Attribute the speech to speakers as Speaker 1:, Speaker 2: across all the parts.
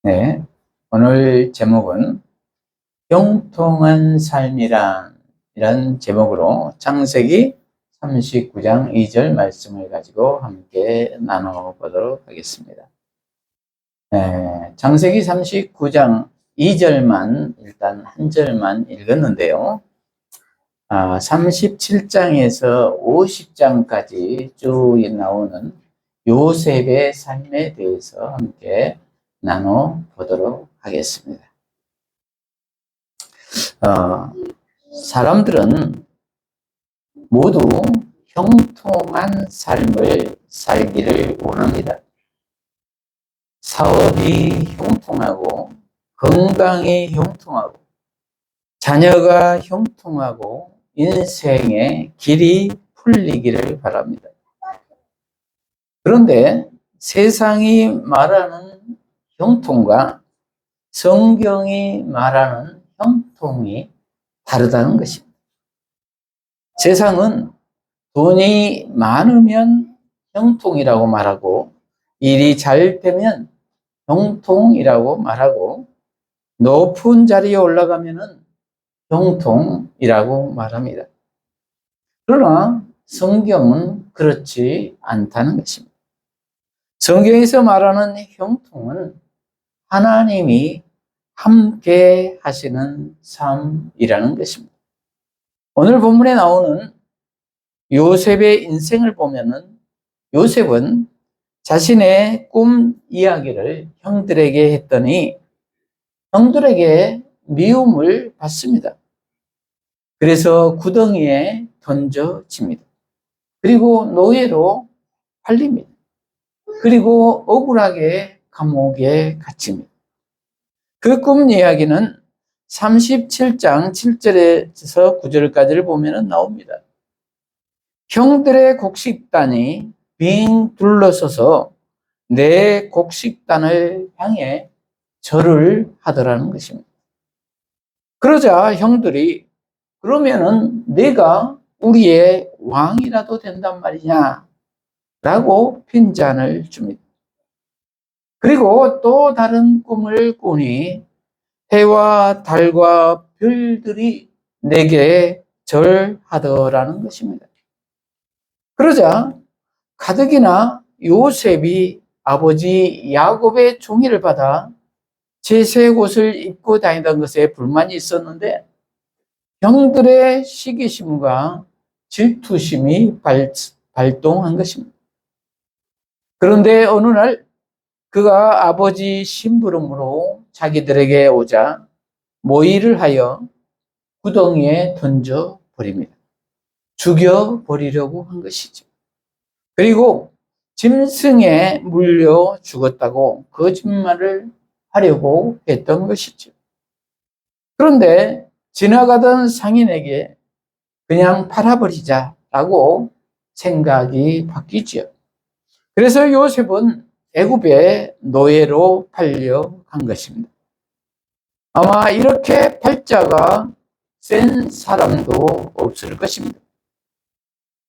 Speaker 1: 네, 오늘 제목은 형통한 삶이란 이런 제목으로 창세기 39장 2절 말씀을 가지고 함께 나눠보도록 하겠습니다. 창세기 39장 2절만 일단 한 절만 읽었는데요. 37장에서 50장까지 쭉 나오는 요셉의 삶에 대해서 함께 나눠보도록 하겠습니다. 사람들은 모두 형통한 삶을 살기를 원합니다. 사업이 형통하고, 건강이 형통하고, 자녀가 형통하고, 인생의 길이 풀리기를 바랍니다. 그런데 세상이 말하는 형통과 성경이 말하는 형통이 다르다는 것입니다. 세상은 돈이 많으면 형통이라고 말하고, 일이 잘 되면 형통이라고 말하고, 높은 자리에 올라가면은 형통이라고 말합니다. 그러나 성경은 그렇지 않다는 것입니다. 성경에서 말하는 형통은 하나님이 함께 하시는 삶이라는 것입니다. 오늘 본문에 나오는 요셉의 인생을 보면은 요셉은 자신의 꿈 이야기를 형들에게 했더니 형들에게 미움을 받습니다. 그래서 구덩이에 던져집니다. 그리고 노예로 팔립니다. 그리고 억울하게 감옥에 갇힙니다. 그 꿈 이야기는 37장 7절에서 9절까지를 보면 나옵니다. 형들의 곡식단이 빙 둘러서서 내 곡식단을 향해 절을 하더라는 것입니다. 그러자 형들이 그러면은 내가 우리의 왕이라도 된단 말이냐 라고 핀잔을 줍니다. 그리고 또 다른 꿈을 꾸니 해와 달과 별들이 내게 절하더라는 것입니다. 그러자 가뜩이나 요셉이 아버지 야곱의 종이를 받아 제색 옷을 입고 다니던 것에 불만이 있었는데 형들의 시기심과 질투심이 발동한 것입니다. 그런데 어느 날 그가 아버지 심부름으로 자기들에게 오자 모의를 하여 구덩이에 던져버립니다. 죽여버리려고 한 것이죠. 그리고 짐승에 물려 죽었다고 거짓말을 하려고 했던 것이죠. 그런데 지나가던 상인에게 그냥 팔아버리자라고 생각이 바뀌죠. 그래서 요셉은 애굽의 노예로 팔려간 것입니다. 아마 이렇게 팔자가 센 사람도 없을 것입니다.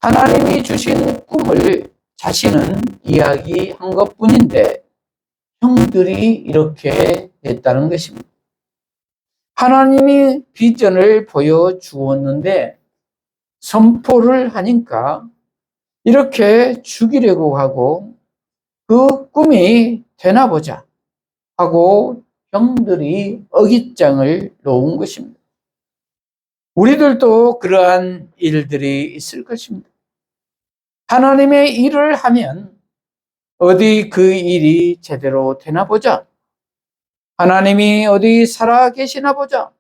Speaker 1: 하나님이 주신 꿈을 자신은 이야기한 것뿐인데 형들이 이렇게 했다는 것입니다. 하나님이 비전을 보여주었는데 선포를 하니까 이렇게 죽이려고 하고 그 꿈이 되나 보자 하고 형들이 어깃장을 놓은 것입니다. 우리들도 그러한 일들이 있을 것입니다. 하나님의 일을 하면 어디 그 일이 제대로 되나 보자. 하나님이 어디 살아 계시나 보자.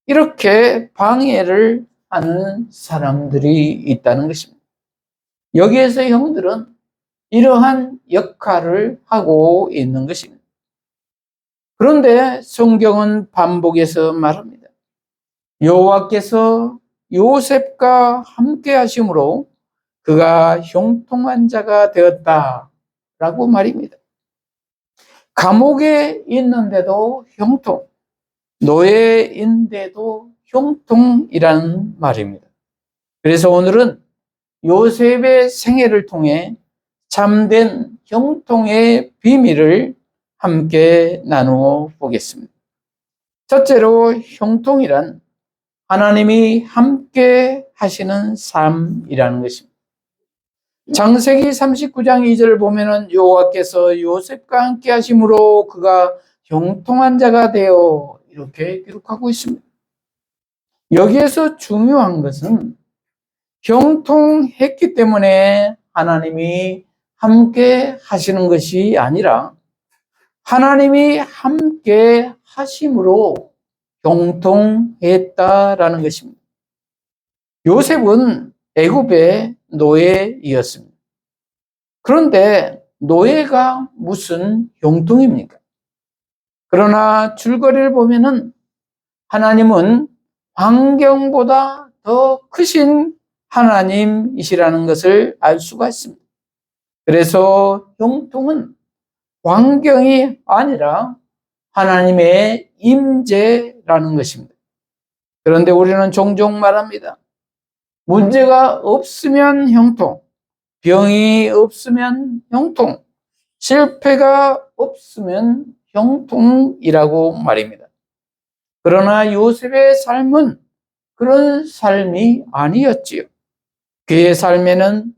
Speaker 1: 이렇게 방해를 하는 사람들이 있다는 것입니다. 여기에서 형들은 이러한 역할을 하고 있는 것입니다. 그런데 성경은 반복해서 말합니다. 여호와께서 요셉과 함께 하심으로 그가 형통한 자가 되었다라고 말입니다. 감옥에 있는데도 형통, 노예인데도 형통이라는 말입니다. 그래서 오늘은 요셉의 생애를 통해 참된 형통의 비밀을 함께 나누어 보겠습니다. 첫째로 형통이란 하나님이 함께 하시는 삶이라는 것입니다. 창세기 39장 2절을 보면은 여호와께서 요셉과 함께 하심으로 그가 형통한 자가 되어 이렇게 기록하고 있습니다. 여기에서 중요한 것은 형통했기 때문에 하나님이 함께 하시는 것이 아니라 하나님이 함께 하심으로 형통했다라는 것입니다. 요셉은 애굽의 노예이었습니다. 그런데 노예가 무슨 형통입니까? 그러나 줄거리를 보면은 하나님은 환경보다 더 크신 하나님이시라는 것을 알 수가 있습니다. 그래서 형통은 환경이 아니라 하나님의 임재라는 것입니다. 그런데 우리는 종종 말합니다. 문제가 없으면 형통, 병이 없으면 형통, 실패가 없으면 형통이라고 말입니다. 그러나 요셉의 삶은 그런 삶이 아니었지요. 그의 삶에는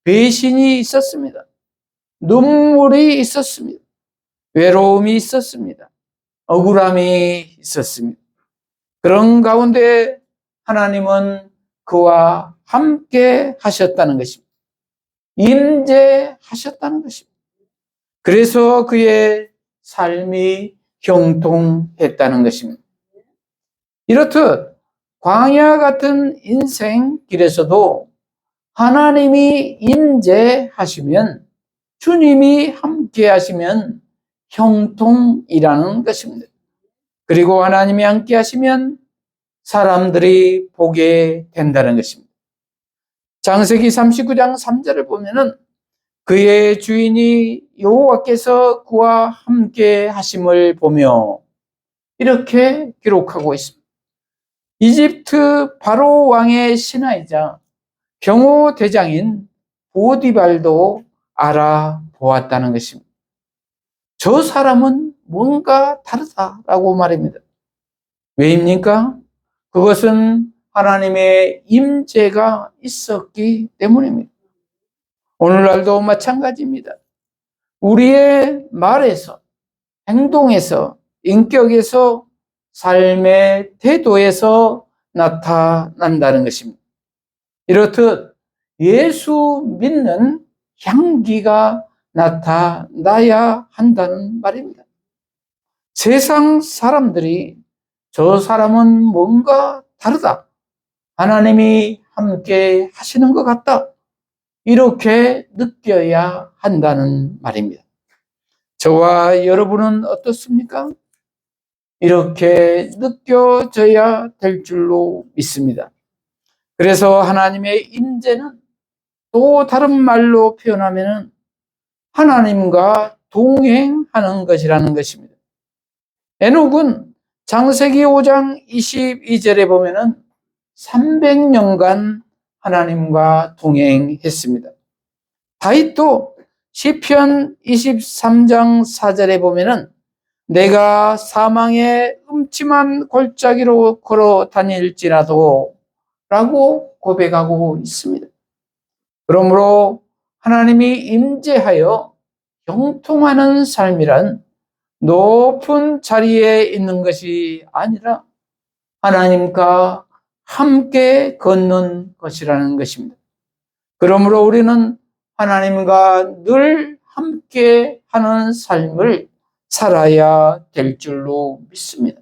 Speaker 1: 배신이 있었습니다. 눈물이 있었습니다. 외로움이 있었습니다. 억울함이 있었습니다. 그런 가운데 하나님은 그와 함께 하셨다는 것입니다. 임재하셨다는 것입니다. 그래서 그의 삶이 형통했다는 것입니다. 이렇듯 광야 같은 인생 길에서도 하나님이 임재하시면, 주님이 함께 하시면 형통이라는 것입니다. 그리고 하나님이 함께 하시면 사람들이 보게 된다는 것입니다. 창세기 39장 3절을 보면은 그의 주인이 여호와께서 그와 함께 하심을 보며 이렇게 기록하고 있습니다. 이집트 바로 왕의 신하이자 경호 대장인 보디발도 알아보았다는 것입니다. 저 사람은 뭔가 다르다라고 말입니다. 왜입니까? 그것은 하나님의 임재가 있었기 때문입니다. 오늘날도 마찬가지입니다. 우리의 말에서, 행동에서, 인격에서, 삶의 태도에서 나타난다는 것입니다. 이렇듯 예수 믿는 향기가 나타나야 한다는 말입니다. 세상 사람들이 저 사람은 뭔가 다르다, 하나님이 함께 하시는 것 같다, 이렇게 느껴야 한다는 말입니다. 저와 여러분은 어떻습니까? 이렇게 느껴져야 될 줄로 믿습니다. 그래서 하나님의 임재는 또 다른 말로 표현하면 하나님과 동행하는 것이라는 것입니다. 에녹은 창세기 5장 22절에 보면은 300년간 하나님과 동행했습니다. 다윗도 시편 23장 4절에 보면은 내가 사망의 음침한 골짜기로 걸어 다닐지라도 라고 고백하고 있습니다. 그러므로 하나님이 임재하여 형통하는 삶이란 높은 자리에 있는 것이 아니라 하나님과 함께 걷는 것이라는 것입니다. 그러므로 우리는 하나님과 늘 함께 하는 삶을 살아야 될 줄로 믿습니다.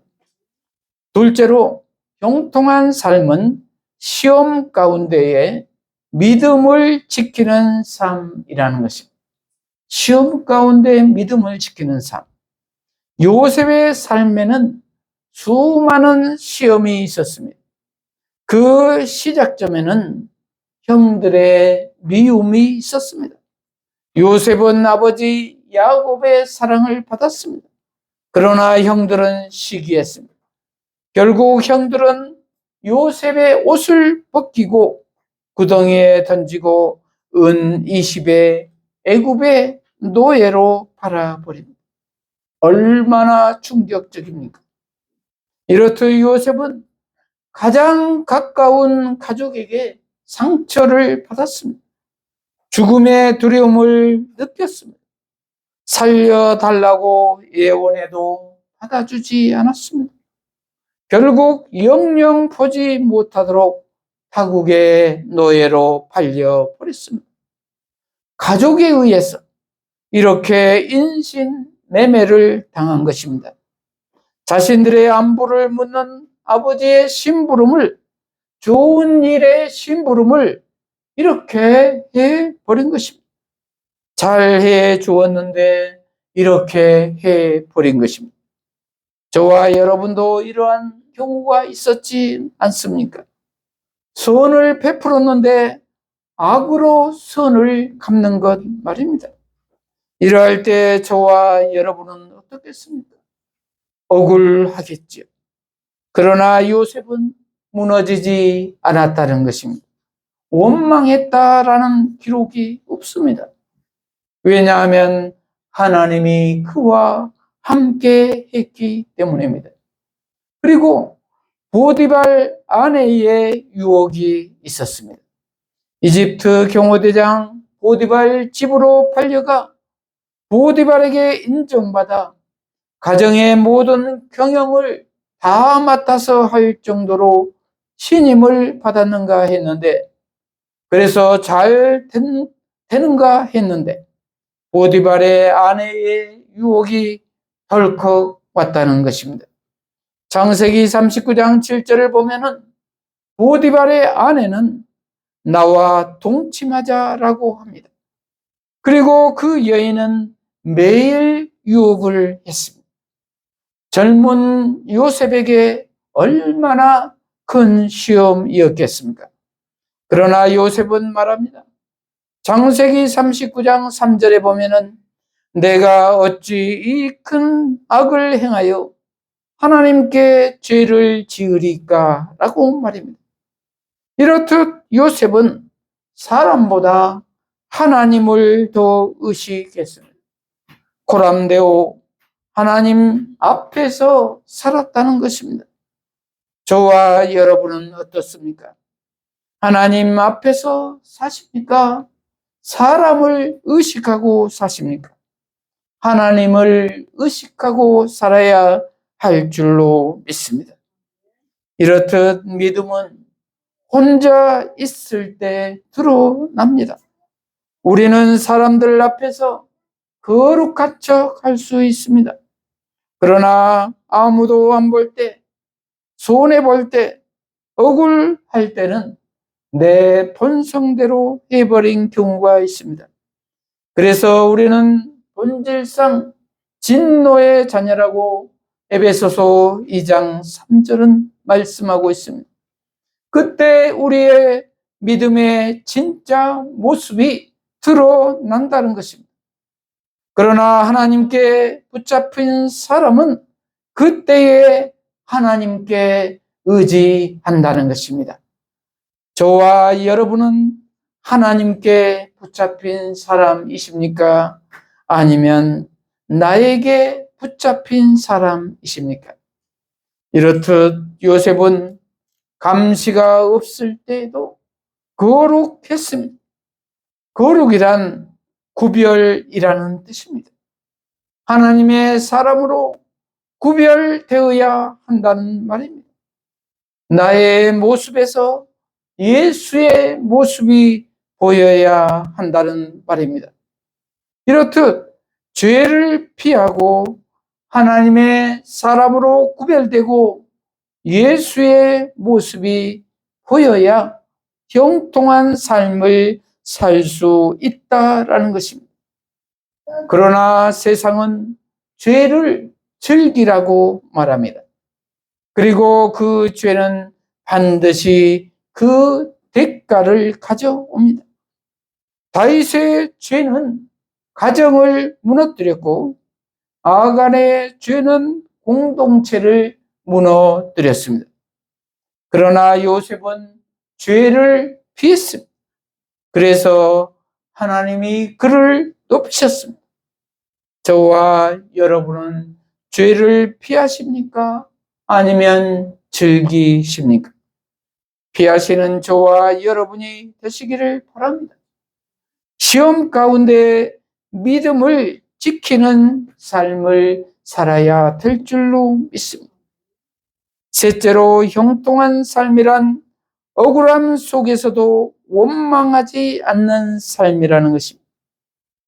Speaker 1: 둘째로, 형통한 삶은 시험 가운데에 믿음을 지키는 삶이라는 것입니다. 시험 가운데 믿음을 지키는 삶. 요셉의 삶에는 수많은 시험이 있었습니다. 그 시작점에는 형들의 미움이 있었습니다. 요셉은 아버지 야곱의 사랑을 받았습니다. 그러나 형들은 시기했습니다. 결국 형들은 요셉의 옷을 벗기고 구덩이에 던지고 은 20에 애굽의 노예로 팔아버립니다. 얼마나 충격적입니까? 이렇듯 요셉은 가장 가까운 가족에게 상처를 받았습니다. 죽음의 두려움을 느꼈습니다. 살려달라고 예원해도 받아주지 않았습니다. 결국 영영 보지 못하도록 타국의 노예로 팔려버렸습니다. 가족에 의해서 이렇게 인신매매를 당한 것입니다. 자신들의 안부를 묻는 아버지의 심부름을, 좋은 일의 심부름을 이렇게 해버린 것입니다. 잘 해주었는데 이렇게 해버린 것입니다. 저와 여러분도 이러한 경우가 있었지 않습니까? 선을 베풀었는데 악으로 선을 갚는 것 말입니다. 이러할 때 저와 여러분은 어떻겠습니까? 억울하겠지요. 그러나 요셉은 무너지지 않았다는 것입니다. 원망했다라는 기록이 없습니다. 왜냐하면 하나님이 그와 함께 했기 때문입니다. 그리고 보디발 아내의 유혹이 있었습니다. 이집트 경호대장 보디발 집으로 팔려가 보디발에게 인정받아 가정의 모든 경영을 다 맡아서 할 정도로 신임을 받았는가 했는데, 그래서 잘 되는가 했는데 보디발의 아내의 유혹이 덜컥 왔다는 것입니다. 창세기 39장 7절을 보면은 보디발의 아내는 나와 동침하자라고 합니다. 그리고 그 여인은 매일 유혹을 했습니다. 젊은 요셉에게 얼마나 큰 시험이었겠습니까? 그러나 요셉은 말합니다. 창세기 39장 3절에 보면은 내가 어찌 이 큰 악을 행하여 하나님께 죄를 지으리까? 라고 말입니다. 이렇듯 요셉은 사람보다 하나님을 더 의식했습니다. 코람데오, 하나님 앞에서 살았다는 것입니다. 저와 여러분은 어떻습니까? 하나님 앞에서 사십니까? 사람을 의식하고 사십니까? 하나님을 의식하고 살아야 할 줄로 믿습니다. 이렇듯 믿음은 혼자 있을 때 드러납니다. 우리는 사람들 앞에서 거룩한 척 할 수 있습니다. 그러나 아무도 안 볼 때, 손해볼 때, 억울할 때는 내 본성대로 해버린 경우가 있습니다. 그래서 우리는 본질상 진노의 자녀라고 에베소서 2장 3절은 말씀하고 있습니다. 그때 우리의 믿음의 진짜 모습이 드러난다는 것입니다. 그러나 하나님께 붙잡힌 사람은 그때에 하나님께 의지한다는 것입니다. 저와 여러분은 하나님께 붙잡힌 사람이십니까? 아니면 나에게 붙잡힌 사람이십니까? 이렇듯 요셉은 감시가 없을 때에도 거룩했습니다. 거룩이란 구별이라는 뜻입니다. 하나님의 사람으로 구별되어야 한다는 말입니다. 나의 모습에서 예수의 모습이 보여야 한다는 말입니다. 이렇듯 죄를 피하고 하나님의 사람으로 구별되고 예수의 모습이 보여야 형통한 삶을 살 수 있다라는 것입니다. 그러나 세상은 죄를 즐기라고 말합니다. 그리고 그 죄는 반드시 그 대가를 가져옵니다. 다윗의 죄는 가정을 무너뜨렸고 아간의 죄는 공동체를 무너뜨렸습니다. 그러나 요셉은 죄를 피했습니다. 그래서 하나님이 그를 높이셨습니다. 저와 여러분은 죄를 피하십니까? 아니면 즐기십니까? 피하시는 저와 여러분이 되시기를 바랍니다. 시험 가운데 믿음을 지키는 삶을 살아야 될 줄로 믿습니다. 셋째로, 형통한 삶이란 억울함 속에서도 원망하지 않는 삶이라는 것입니다.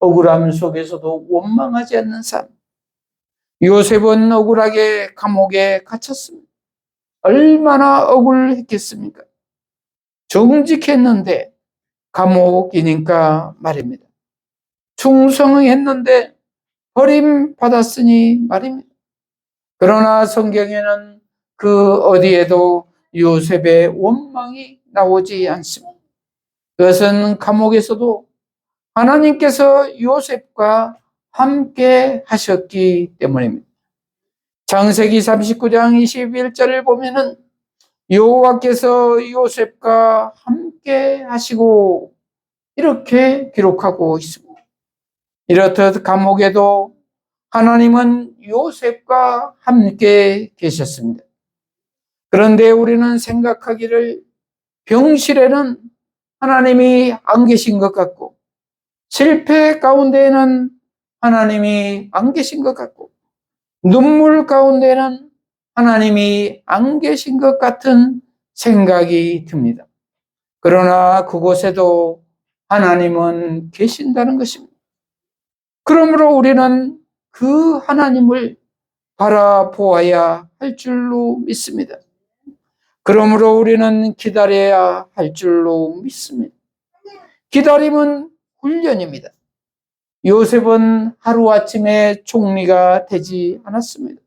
Speaker 1: 억울함 속에서도 원망하지 않는 삶. 요셉은 억울하게 감옥에 갇혔습니다. 얼마나 억울했겠습니까? 정직했는데 감옥이니까 말입니다. 충성했는데 버림받았으니 말입니다. 그러나 성경에는 그 어디에도 요셉의 원망이 나오지 않습니다. 그것은 감옥에서도 하나님께서 요셉과 함께 하셨기 때문입니다. 창세기 39장 21절을 보면은 여호와께서 요셉과 함께 하시고 이렇게 기록하고 있습니다. 이렇듯 감옥에도 하나님은 요셉과 함께 계셨습니다. 그런데 우리는 생각하기를 병실에는 하나님이 안 계신 것 같고, 실패 가운데에는 하나님이 안 계신 것 같고, 눈물 가운데는 하나님이 안 계신 것 같은 생각이 듭니다. 그러나 그곳에도 하나님은 계신다는 것입니다. 그러므로 우리는 그 하나님을 바라보아야 할 줄로 믿습니다. 그러므로 우리는 기다려야 할 줄로 믿습니다. 기다림은 훈련입니다. 요셉은 하루아침에 총리가 되지 않았습니다.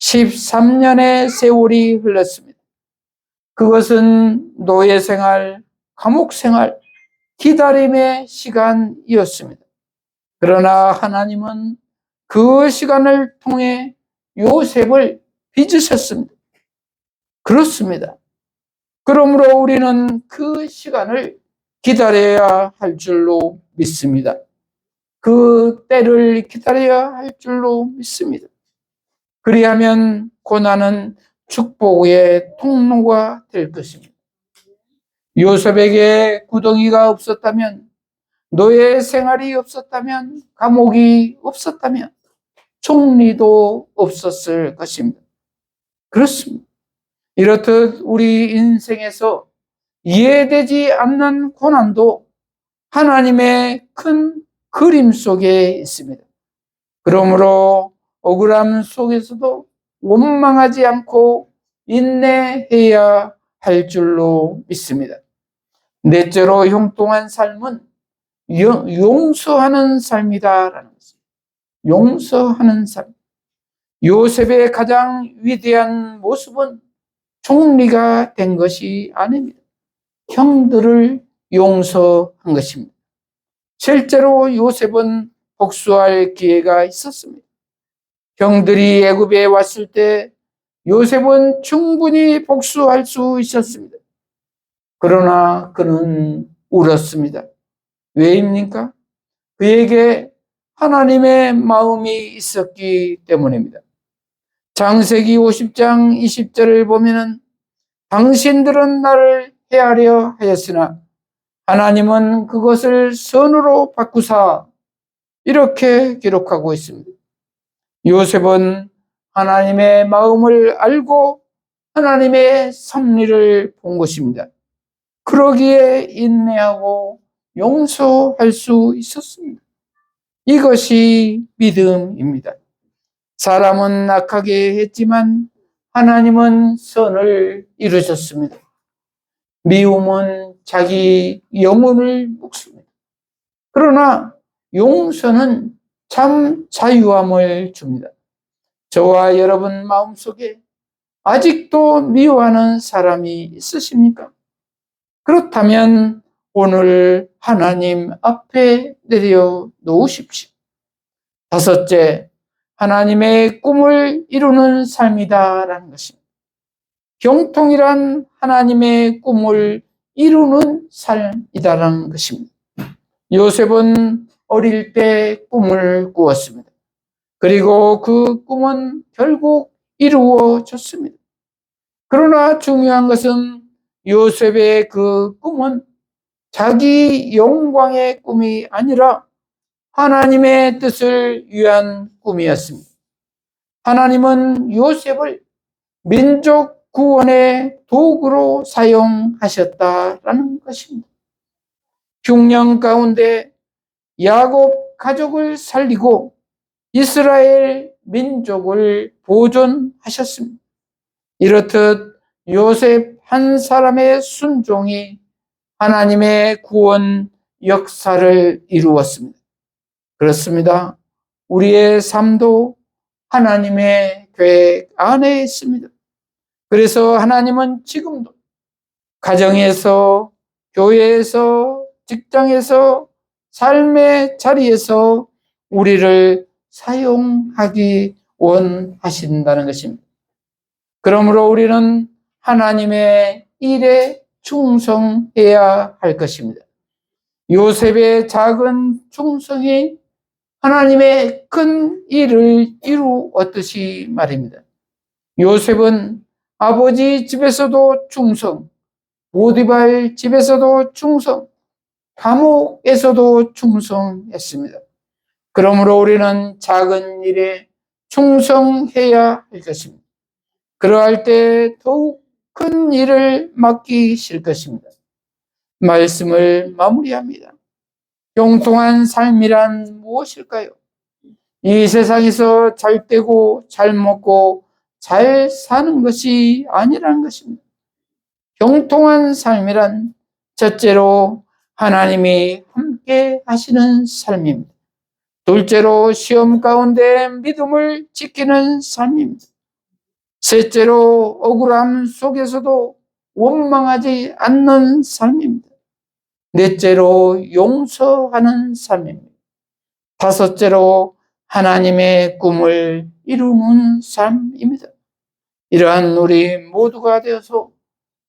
Speaker 1: 13년의 세월이 흘렀습니다. 그것은 노예 생활, 감옥 생활, 기다림의 시간이었습니다. 그러나 하나님은 그 시간을 통해 요셉을 빚으셨습니다. 그렇습니다. 그러므로 우리는 그 시간을 기다려야 할 줄로 믿습니다. 그 때를 기다려야 할 줄로 믿습니다. 그리하면 고난은 축복의 통로가 될 것입니다. 요셉에게 구덩이가 없었다면, 노예 생활이 없었다면, 감옥이 없었다면, 총리도 없었을 것입니다. 그렇습니다. 이렇듯 우리 인생에서 이해되지 않는 고난도 하나님의 큰 그림 속에 있습니다. 그러므로 억울함 속에서도 원망하지 않고 인내해야 할 줄로 믿습니다. 넷째로, 형통한 삶은 용서하는 삶이다라는 것입니다. 용서하는 삶. 요셉의 가장 위대한 모습은 총리가 된 것이 아닙니다. 형들을 용서한 것입니다. 실제로 요셉은 복수할 기회가 있었습니다. 형들이 애굽에 왔을 때 요셉은 충분히 복수할 수 있었습니다. 그러나 그는 울었습니다. 왜입니까? 그에게 하나님의 마음이 있었기 때문입니다. 창세기 50장 20절을 보면은 당신들은 나를 해하려 하였으나 하나님은 그것을 선으로 바꾸사 이렇게 기록하고 있습니다. 요셉은 하나님의 마음을 알고 하나님의 섭리를 본 것입니다. 그러기에 인내하고 용서할 수 있었습니다. 이것이 믿음입니다. 사람은 악하게 했지만 하나님은 선을 이루셨습니다. 미움은 자기 영혼을 먹습니다. 그러나 용서는 참 자유함을 줍니다. 저와 여러분 마음속에 아직도 미워하는 사람이 있으십니까? 그렇다면 오늘 하나님 앞에 내려놓으십시오. 다섯째, 하나님의 꿈을 이루는 삶이다라는 것입니다. 형통이란 하나님의 꿈을 이루는 삶이다라는 것입니다. 요셉은 어릴 때 꿈을 꾸었습니다. 그리고 그 꿈은 결국 이루어졌습니다. 그러나 중요한 것은 요셉의 그 꿈은 자기 영광의 꿈이 아니라 하나님의 뜻을 위한 꿈이었습니다. 하나님은 요셉을 민족 구원의 도구로 사용하셨다라는 것입니다. 흉년 가운데 야곱 가족을 살리고 이스라엘 민족을 보존하셨습니다. 이렇듯 요셉 한 사람의 순종이 하나님의 구원 역사를 이루었습니다. 그렇습니다. 우리의 삶도 하나님의 계획 안에 있습니다. 그래서 하나님은 지금도 가정에서, 교회에서, 직장에서, 삶의 자리에서 우리를 사용하기 원하신다는 것입니다. 그러므로 우리는 하나님의 일에 충성해야 할 것입니다. 요셉의 작은 충성이 하나님의 큰 일을 이루었듯이 말입니다. 요셉은 아버지 집에서도 충성, 보디발 집에서도 충성, 감옥에서도 충성했습니다. 그러므로 우리는 작은 일에 충성해야 할 것입니다. 그러할 때 더욱 큰 일을 맡기실 것입니다. 말씀을 마무리합니다. 형통한 삶이란 무엇일까요? 이 세상에서 잘 되고 잘 먹고 잘 사는 것이 아니라는 것입니다. 형통한 삶이란 첫째로 하나님이 함께 하시는 삶입니다. 둘째로 시험 가운데 믿음을 지키는 삶입니다. 셋째로 억울함 속에서도 원망하지 않는 삶입니다. 넷째로 용서하는 삶입니다. 다섯째로 하나님의 꿈을 이루는 삶입니다. 이러한 우리 모두가 되어서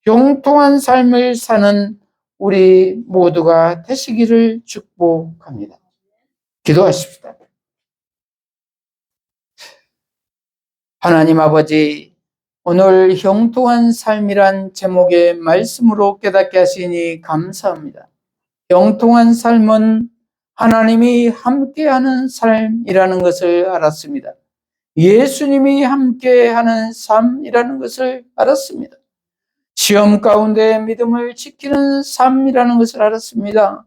Speaker 1: 형통한 삶을 사는 우리 모두가 되시기를 축복합니다. 기도하십시다. 하나님 아버지, 오늘 형통한 삶이란 제목의 말씀으로 깨닫게 하시니 감사합니다. 형통한 삶은 하나님이 함께하는 삶이라는 것을 알았습니다. 예수님이 함께하는 삶이라는 것을 알았습니다. 시험 가운데 믿음을 지키는 삶이라는 것을 알았습니다.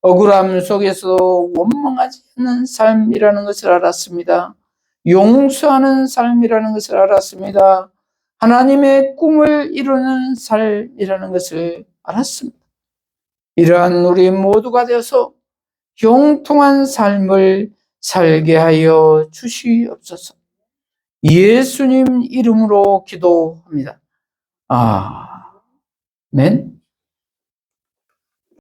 Speaker 1: 억울함 속에서도 원망하지 않는 삶이라는 것을 알았습니다. 용서하는 삶이라는 것을 알았습니다. 하나님의 꿈을 이루는 삶이라는 것을 알았습니다. 이러한 우리 모두가 되어서 형통한 삶을 살게 하여 주시옵소서. 예수님 이름으로 기도합니다. 아멘.